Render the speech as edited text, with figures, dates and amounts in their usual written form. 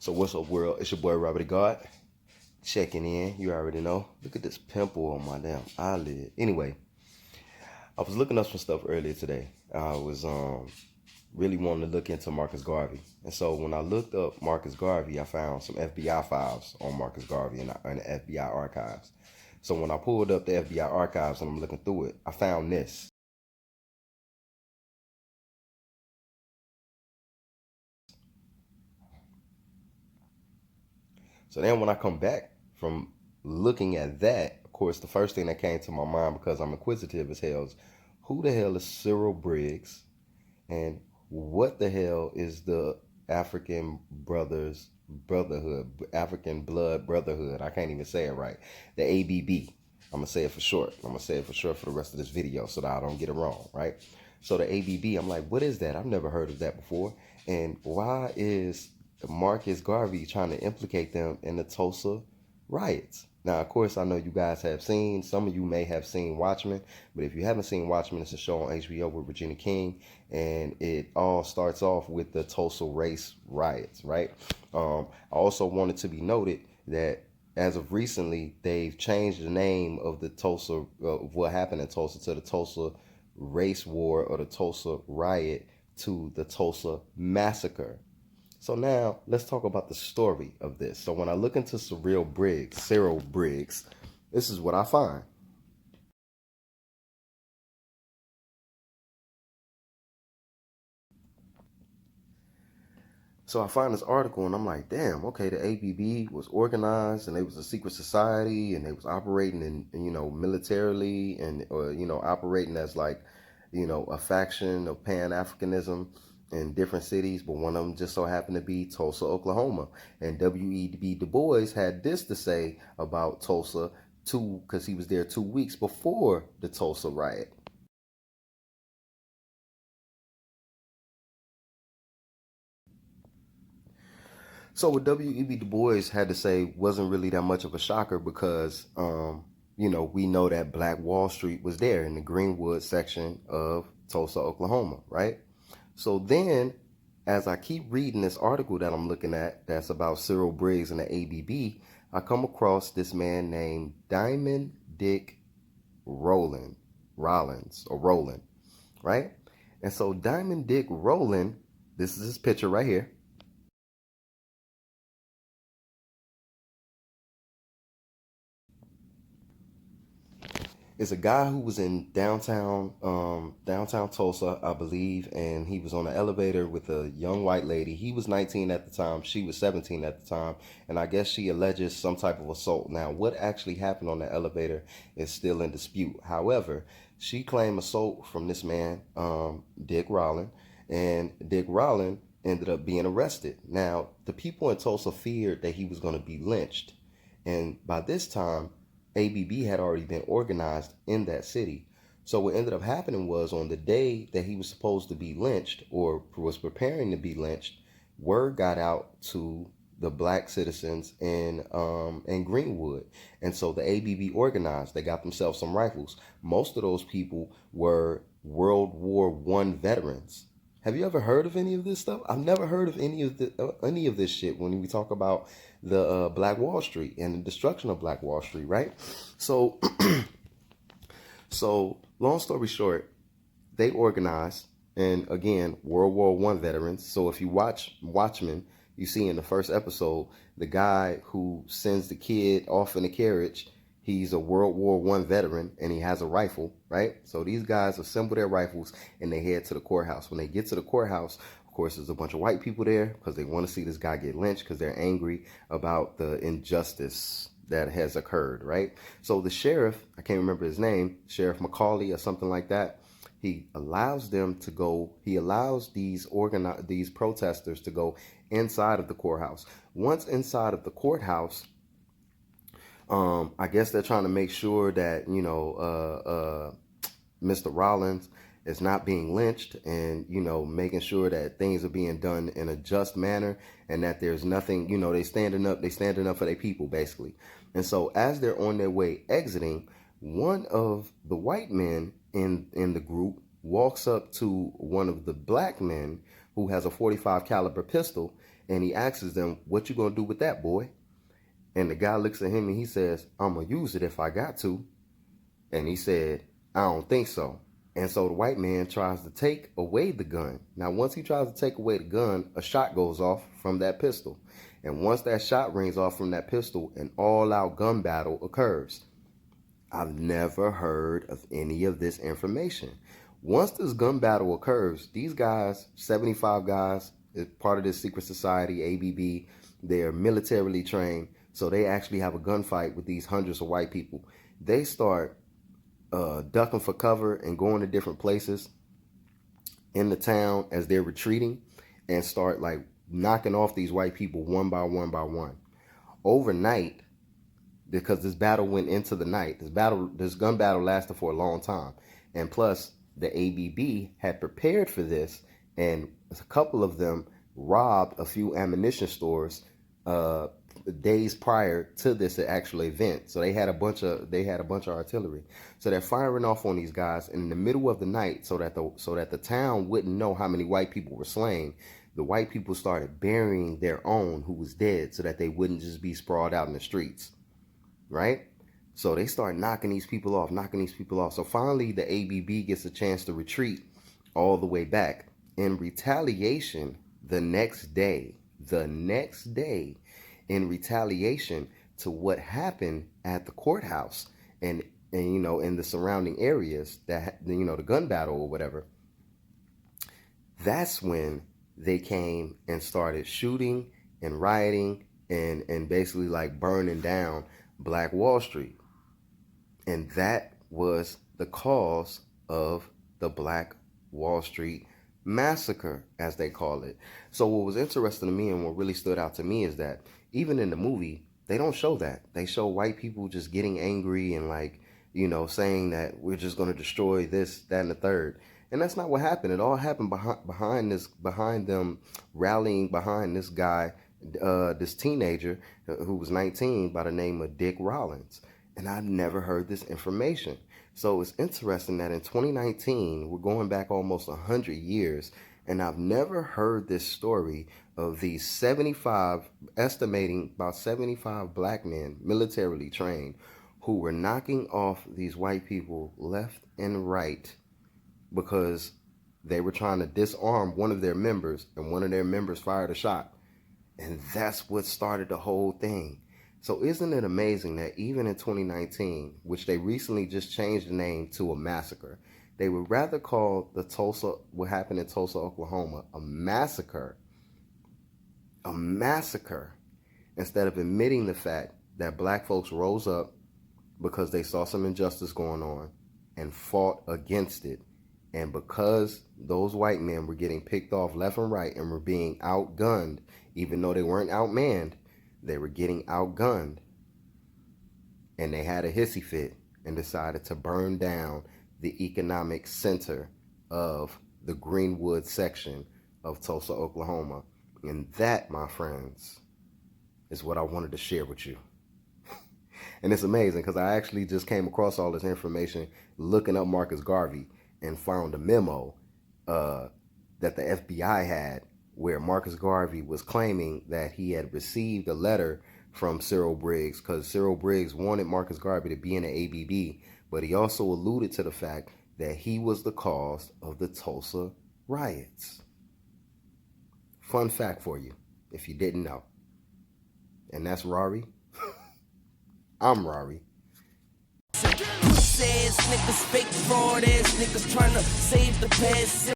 So what's up, world? It's your boy Robert God checking in. You already know. Look at this pimple on my damn eyelid. Anyway, I was looking up some stuff earlier today. I was really wanting to look into Marcus Garvey, and so when I looked up Marcus Garvey, I found some FBI files on Marcus Garvey in the FBI archives. So when I pulled up the FBI archives and I'm looking through it, I found this. So then when I come back from looking at that, of course, the first thing that came to my mind, because I'm inquisitive as hell, is who the hell is Cyril Briggs, and what the hell is the African Brothers Brotherhood, African Blood Brotherhood? I can't even say it right. The ABB. I'm going to say it for short. I'm going to say it for short for the rest of this video so that I don't get it wrong, right? So the ABB, I'm like, what is that? I've never heard of that before. And why is Marcus Garvey trying to implicate them in the Tulsa riots? Now, of course, I know you guys have seen, some of you may have seen Watchmen, but if you haven't seen Watchmen, it's a show on HBO with Regina King, and it all starts off with the Tulsa race riots, right? I also wanted to be noted that as of recently, they've changed the name of the Tulsa, of what happened in Tulsa, to the Tulsa race war or the Tulsa riot to the Tulsa massacre. So now let's talk about the story of this. So when I look into Cyril Briggs, this is what I find. So I find this article and I'm like, damn, okay, the ABB was organized and they was a secret society and they was operating in, militarily and, operating as like, a faction of Pan-Africanism in different cities, but one of them just so happened to be Tulsa, Oklahoma. And W.E.B. Du Bois had this to say about Tulsa too, because he was there 2 weeks before the Tulsa riot. So what W.E.B. Du Bois had to say wasn't really that much of a shocker because, we know that Black Wall Street was there in the Greenwood section of Tulsa, Oklahoma, right? So then, as I keep reading this article that I'm looking at, that's about Cyril Briggs and the ABB, I come across this man named Diamond Dick Rollins, right? And so Diamond Dick Rowland, this is his picture right here. It's a guy who was in downtown Tulsa, I believe, and he was on an elevator with a young white lady. He was 19 at the time, she was 17 at the time, and I guess she alleges some type of assault. Now, what actually happened on the elevator is still in dispute. However, she claimed assault from this man, Dick Rowland, and Dick Rowland ended up being arrested. Now, the people in Tulsa feared that he was going to be lynched, and by this time, ABB had already been organized in that city. So what ended up happening was on the day that he was supposed to be lynched or was preparing to be lynched, word got out to the black citizens in Greenwood. And so the ABB organized. They got themselves some rifles. Most of those people were World War I veterans. Have you ever heard of any of this stuff? I've never heard of any of this shit when we talk about the Black Wall Street and the destruction of Black Wall Street, right? So, so long story short, they organized, and again, World War I veterans. So if you watch Watchmen, you see in the first episode the guy who sends the kid off in a carriage. He's a World War I veteran and he has a rifle, right? So these guys assemble their rifles and they head to the courthouse. When they get to the courthouse, of course, there's a bunch of white people there because they want to see this guy get lynched because they're angry about the injustice that has occurred, right? So the sheriff, I can't remember his name, Sheriff McCauley or something like that, he allows them to go, he allows these protesters to go inside of the courthouse. Once inside of the courthouse, I guess they're trying to make sure that, Mr. Rollins is not being lynched and, making sure that things are being done in a just manner and that there's nothing, they standing up for their people, basically. And so as they're on their way exiting, one of the white men in the group walks up to one of the black men who has a .45 caliber pistol, And he asks them, what you gonna do with that, boy? And the guy looks at him and he says, I'm gonna use it if I got to. And he said, I don't think so. And so the white man tries to take away the gun. Now, once he tries to take away the gun, a shot goes off from that pistol. And once that shot rings off from that pistol, an all-out gun battle occurs. I've never heard of any of this information. Once this gun battle occurs, these guys, 75 guys, is part of this secret society, ABB, they're militarily trained. So they actually have a gunfight with these hundreds of white people. They start ducking for cover and going to different places in the town as they're retreating, and start like knocking off these white people one by one by one. Overnight, because this battle went into the night, this gun battle lasted for a long time. And plus, the ABB had prepared for this, and a couple of them robbed a few ammunition stores days prior to this actual event. So they had a bunch of artillery. So they're firing off on these guys in the middle of the night, so that the town wouldn't know how many white people were slain. The white people started burying their own who was dead, so that they wouldn't just be sprawled out in the streets, right? So they start knocking these people off. So finally, the ABB gets a chance to retreat all the way back. In retaliation, the next day, in retaliation to what happened at the courthouse and in the surrounding areas, that the gun battle or whatever, that's when they came and started shooting and rioting and basically like burning down Black Wall Street. And that was the cause of the Black Wall Street massacre, as they call it. So what was interesting to me and what really stood out to me is that even in the movie, they don't show that. They show white people just getting angry and saying that we're just going to destroy this, that, and the third. And that's not what happened. It all happened behind them rallying behind this guy, this teenager who was 19 by the name of Dick Rollins. And I've never heard this information. So it's interesting that in 2019, we're going back almost 100 years, and I've never heard this story of these estimating about 75 black men, militarily trained, who were knocking off these white people left and right because they were trying to disarm one of their members, and one of their members fired a shot. And that's what started the whole thing. So isn't it amazing that even in 2019, which they recently just changed the name to a massacre, they would rather call what happened in Tulsa, Oklahoma, a massacre, instead of admitting the fact that black folks rose up because they saw some injustice going on and fought against it. And because those white men were getting picked off left and right and were being outgunned, even though they weren't outmanned, they were getting outgunned. And they had a hissy fit and decided to burn down the economic center of the Greenwood section of Tulsa, Oklahoma. And that, my friends, is what I wanted to share with you. And it's amazing because I actually just came across all this information looking up Marcus Garvey and found a memo that the FBI had, where Marcus Garvey was claiming that he had received a letter from Cyril Briggs, because Cyril Briggs wanted Marcus Garvey to be in the ABB, but he also alluded to the fact that he was the cause of the Tulsa riots. Fun fact for you, if you didn't know. And that's Rory. I'm Rory. Says niggas fake fraud ass niggas trying to save the past.